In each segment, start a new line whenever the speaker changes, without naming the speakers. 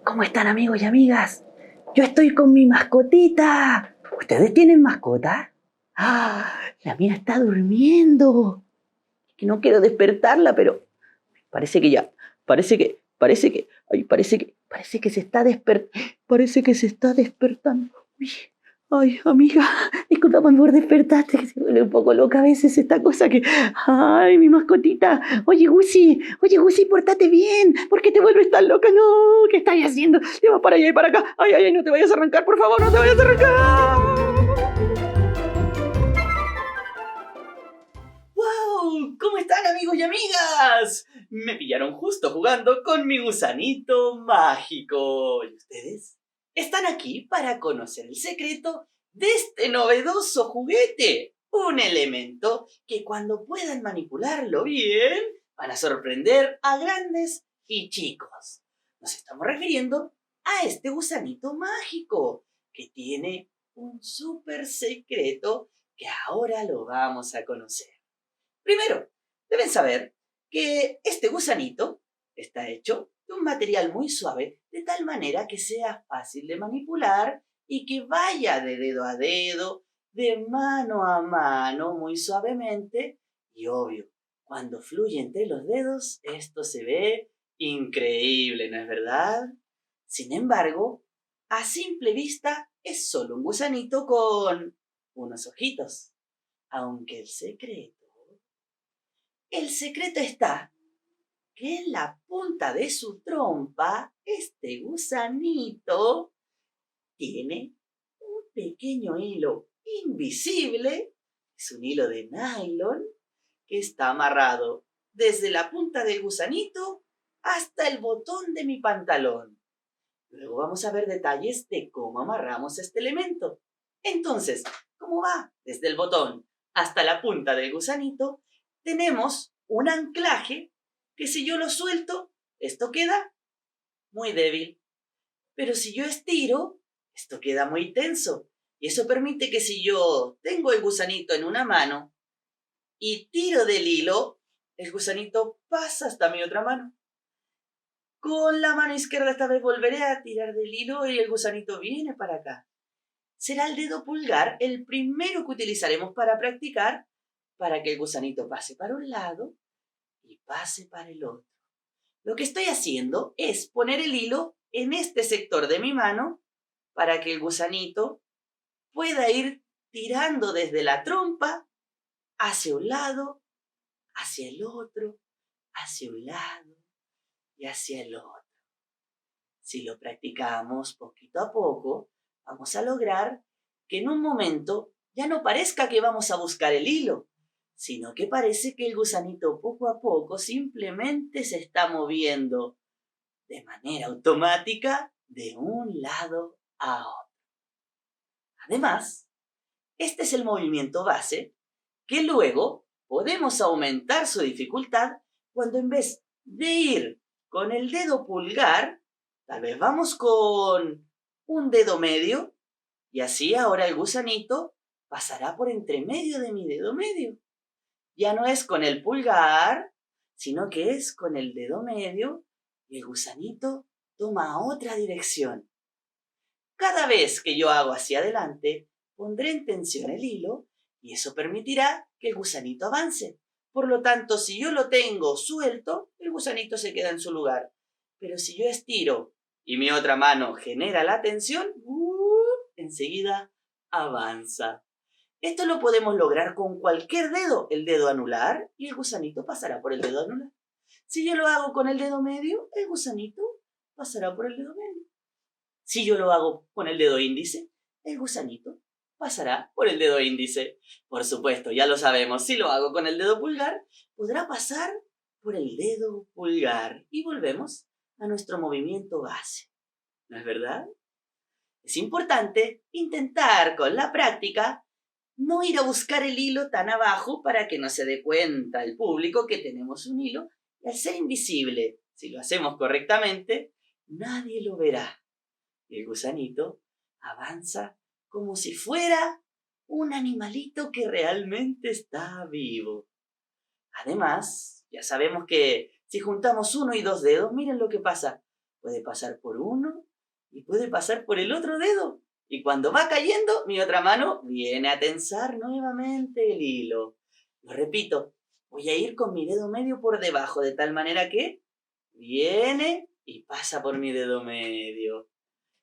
¿Cómo están, amigos y amigas? Yo estoy con mi mascotita. ¿Ustedes tienen mascota? ¡Ah! La mía está durmiendo. Es que no quiero despertarla, pero parece que ya, parece que se está despertando. Uy, ay, amiga, discúlpame por despertarte, que se vuelve un poco loca a veces esta cosa que... Ay, mi mascotita. Oye, Gusi, pórtate bien. ¿Por qué te vuelves tan loca? No, ¿qué estás haciendo? Te vas para allá y para acá. Ay, no te vayas a arrancar, por favor, no te vayas a arrancar. ¡Wow! ¿Cómo están, amigos y amigas? Me pillaron justo jugando con mi gusanito mágico. ¿Y ustedes? Están aquí para conocer el secreto de este novedoso juguete. Un elemento que cuando puedan manipularlo bien, van a sorprender a grandes y chicos. Nos estamos refiriendo a este gusanito mágico que tiene un súper secreto que ahora lo vamos a conocer. Primero, deben saber que este gusanito está hecho de un material muy suave, de tal manera que sea fácil de manipular y que vaya de dedo a dedo, de mano a mano, muy suavemente. Y obvio, cuando fluye entre los dedos, esto se ve increíble, ¿no es verdad? Sin embargo, a simple vista es solo un gusanito con unos ojitos. Aunque el secreto está que en la punta de su trompa, este gusanito tiene un pequeño hilo invisible, es un hilo de nylon, que está amarrado desde la punta del gusanito hasta el botón de mi pantalón. Luego vamos a ver detalles de cómo amarramos este elemento. Entonces, ¿cómo va? Desde el botón hasta la punta del gusanito, tenemos un anclaje que si yo lo suelto, esto queda muy débil. Pero si yo estiro, esto queda muy tenso. Y eso permite que si yo tengo el gusanito en una mano y tiro del hilo, el gusanito pasa hasta mi otra mano. Con la mano izquierda esta vez volveré a tirar del hilo y el gusanito viene para acá. Será el dedo pulgar el primero que utilizaremos para practicar para que el gusanito pase para un lado y pase para el otro. Lo que estoy haciendo es poner el hilo en este sector de mi mano para que el gusanito pueda ir tirando desde la trompa hacia un lado, hacia el otro, hacia un lado y hacia el otro. Si lo practicamos poquito a poco, vamos a lograr que en un momento ya no parezca que vamos a buscar el hilo, sino que parece que el gusanito poco a poco simplemente se está moviendo de manera automática de un lado a otro. Además, este es el movimiento base que luego podemos aumentar su dificultad cuando en vez de ir con el dedo pulgar, tal vez vamos con un dedo medio y así ahora el gusanito pasará por entre medio de mi dedo medio. Ya no es con el pulgar, sino que es con el dedo medio y el gusanito toma otra dirección. Cada vez que yo hago hacia adelante, pondré en tensión el hilo y eso permitirá que el gusanito avance. Por lo tanto, si yo lo tengo suelto, el gusanito se queda en su lugar. Pero si yo estiro y mi otra mano genera la tensión, enseguida avanza. Esto lo podemos lograr con cualquier dedo, el dedo anular, y el gusanito pasará por el dedo anular. Si yo lo hago con el dedo medio, el gusanito pasará por el dedo medio. Si yo lo hago con el dedo índice, el gusanito pasará por el dedo índice. Por supuesto, ya lo sabemos, si lo hago con el dedo pulgar, podrá pasar por el dedo pulgar. Y volvemos a nuestro movimiento base. ¿No es verdad? Es importante intentar con la práctica no ir a buscar el hilo tan abajo para que no se dé cuenta el público que tenemos un hilo y al ser invisible, si lo hacemos correctamente, nadie lo verá. Y el gusanito avanza como si fuera un animalito que realmente está vivo. Además, ya sabemos que si juntamos 1 y 2 dedos, miren lo que pasa. Puede pasar por uno y puede pasar por el otro dedo. Y cuando va cayendo, mi otra mano viene a tensar nuevamente el hilo. Lo repito, voy a ir con mi dedo medio por debajo, de tal manera que viene y pasa por mi dedo medio.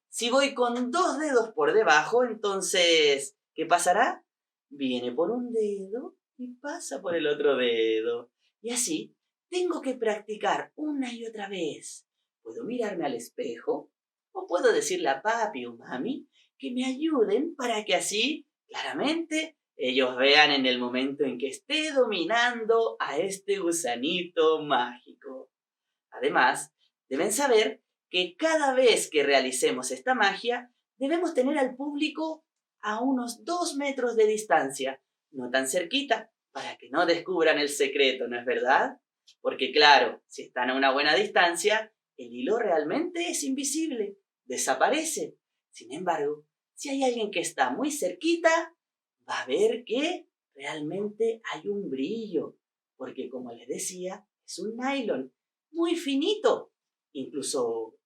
Si voy con 2 dedos por debajo, entonces, ¿qué pasará? Viene por un dedo y pasa por el otro dedo. Y así, tengo que practicar una y otra vez. Puedo mirarme al espejo o puedo decirle a papi o mami que me ayuden para que así, claramente, ellos vean en el momento en que esté dominando a este gusanito mágico. Además, deben saber que cada vez que realicemos esta magia, debemos tener al público a unos 2 metros de distancia, no tan cerquita, para que no descubran el secreto, ¿no es verdad? Porque claro, si están a una buena distancia, el hilo realmente es invisible, desaparece. Sin embargo, si hay alguien que está muy cerquita, va a ver que realmente hay un brillo, porque como les decía, es un nylon muy finito. Incluso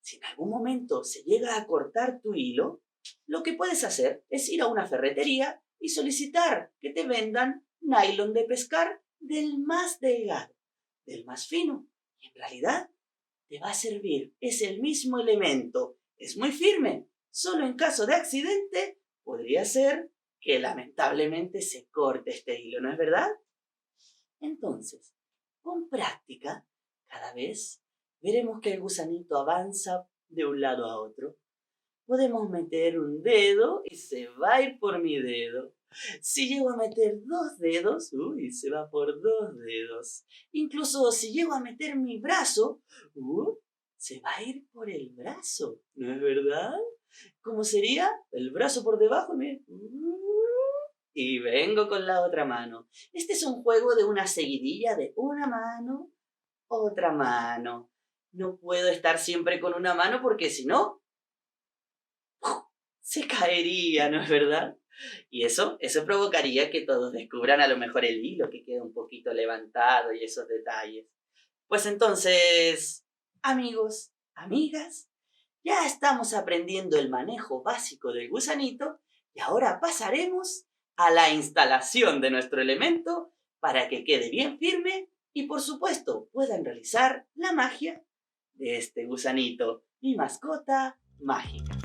si en algún momento se llega a cortar tu hilo, lo que puedes hacer es ir a una ferretería y solicitar que te vendan nylon de pescar del más delgado, del más fino. Y en realidad te va a servir. Es el mismo elemento. Es muy firme. Solo en caso de accidente podría ser que lamentablemente se corte este hilo, ¿no es verdad? Entonces, con práctica, cada vez veremos que el gusanito avanza de un lado a otro. Podemos meter un dedo y se va a ir por mi dedo. Si llego a meter 2 dedos, se va por 2 dedos. Incluso si llego a meter mi brazo, se va a ir por el brazo. ¿No es verdad? ¿Cómo sería? El brazo por debajo, y vengo con la otra mano. Este es un juego de una seguidilla de una mano, otra mano. No puedo estar siempre con una mano porque si no, se caería, ¿no es verdad? Y eso provocaría que todos descubran a lo mejor el hilo que queda un poquito levantado y esos detalles. Pues entonces, amigos, amigas, ya estamos aprendiendo el manejo básico del gusanito y ahora pasaremos a la instalación de nuestro elemento para que quede bien firme y por supuesto puedan realizar la magia de este gusanito, mi mascota mágica.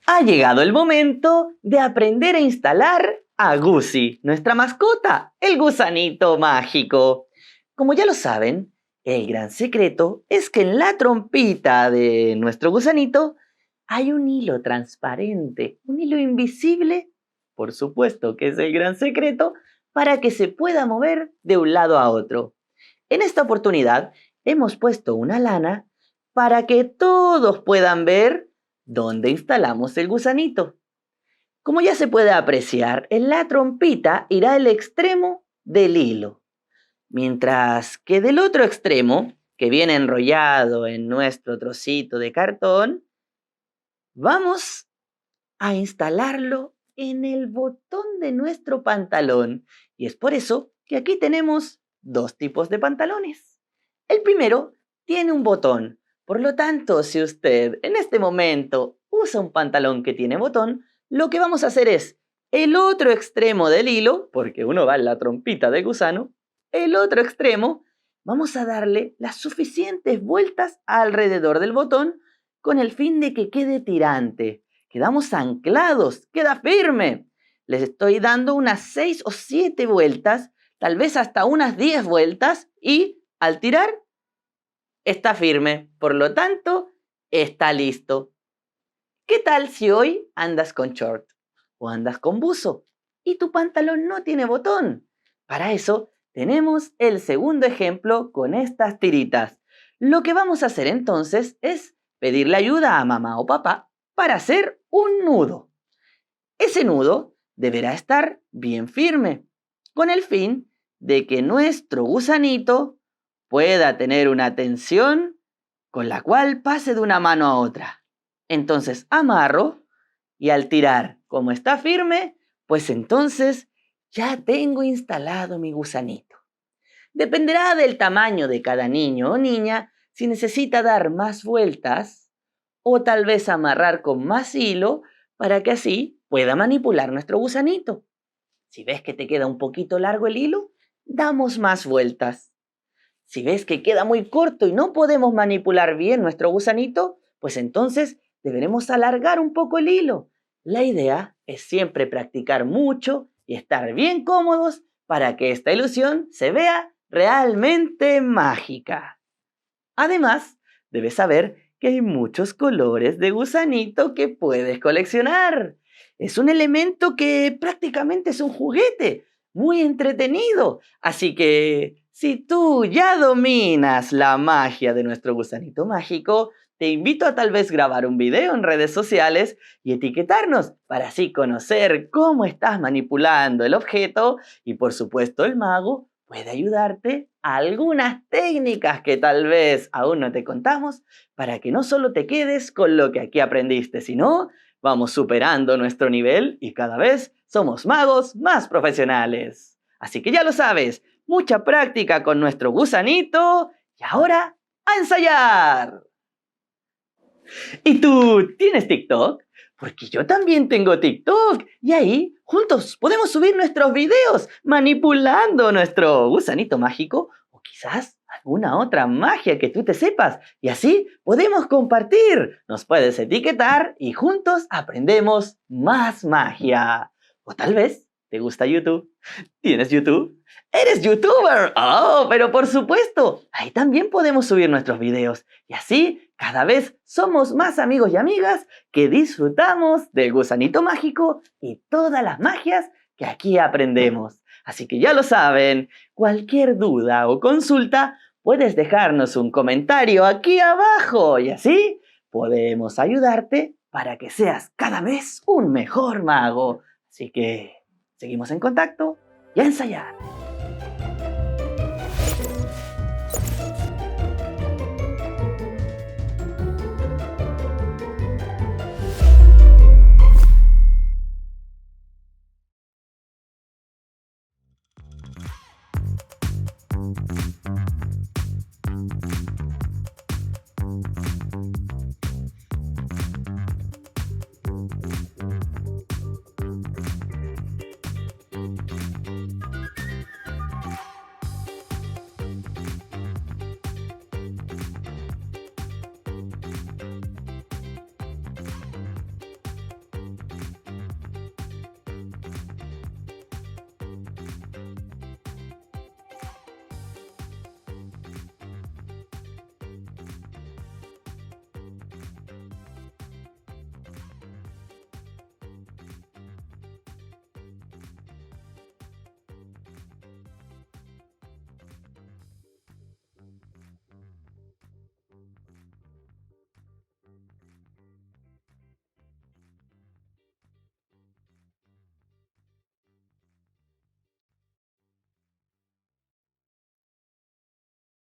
Ha llegado el momento de aprender a instalar a Gusi, nuestra mascota, el gusanito mágico. Como ya lo saben, el gran secreto es que en la trompita de nuestro gusanito hay un hilo transparente, un hilo invisible, por supuesto que es el gran secreto, para que se pueda mover de un lado a otro. En esta oportunidad hemos puesto una lana para que todos puedan ver dónde instalamos el gusanito. Como ya se puede apreciar, en la trompita irá el extremo del hilo, mientras que del otro extremo, que viene enrollado en nuestro trocito de cartón, vamos a instalarlo en el botón de nuestro pantalón. Y es por eso que aquí tenemos 2 tipos de pantalones. El primero tiene un botón. Por lo tanto, si usted en este momento usa un pantalón que tiene botón, lo que vamos a hacer es el otro extremo del hilo, porque uno va en la trompita de gusano, el otro extremo, vamos a darle las suficientes vueltas alrededor del botón con el fin de que quede tirante. Quedamos anclados, queda firme. Les estoy dando unas 6 o 7 vueltas, tal vez hasta unas 10 vueltas y al tirar está firme. Por lo tanto, está listo. ¿Qué tal si hoy andas con short o andas con buzo y tu pantalón no tiene botón? Para eso tenemos el segundo ejemplo con estas tiritas. Lo que vamos a hacer entonces es pedirle ayuda a mamá o papá para hacer un nudo. Ese nudo deberá estar bien firme, con el fin de que nuestro gusanito pueda tener una tensión con la cual pase de una mano a otra. Entonces amarro y al tirar, como está firme, pues entonces ya tengo instalado mi gusanito. Dependerá del tamaño de cada niño o niña si necesita dar más vueltas o tal vez amarrar con más hilo para que así pueda manipular nuestro gusanito. Si ves que te queda un poquito largo el hilo, damos más vueltas. Si ves que queda muy corto y no podemos manipular bien nuestro gusanito, pues entonces deberemos alargar un poco el hilo. La idea es siempre practicar mucho y estar bien cómodos para que esta ilusión se vea realmente mágica. Además, debes saber que hay muchos colores de gusanito que puedes coleccionar. Es un elemento que prácticamente es un juguete, muy entretenido. Así que, si tú ya dominas la magia de nuestro gusanito mágico, te invito a tal vez grabar un video en redes sociales y etiquetarnos para así conocer cómo estás manipulando el objeto y por supuesto el mago puede ayudarte a algunas técnicas que tal vez aún no te contamos para que no solo te quedes con lo que aquí aprendiste, sino vamos superando nuestro nivel y cada vez somos magos más profesionales. Así que ya lo sabes, mucha práctica con nuestro gusanito y ahora ¡a ensayar! ¿Y tú tienes TikTok? Porque yo también tengo TikTok y ahí juntos podemos subir nuestros videos manipulando nuestro gusanito mágico o quizás alguna otra magia que tú te sepas y así podemos compartir. Nos puedes etiquetar y juntos aprendemos más magia. O tal vez te gusta YouTube. ¿Tienes YouTube? ¿Eres YouTuber? ¡Oh, pero por supuesto! Ahí también podemos subir nuestros videos. Y así, cada vez somos más amigos y amigas que disfrutamos del gusanito mágico y todas las magias que aquí aprendemos. Así que ya lo saben, cualquier duda o consulta, puedes dejarnos un comentario aquí abajo. Y así podemos ayudarte para que seas cada vez un mejor mago. Así que, seguimos en contacto y a ensayar.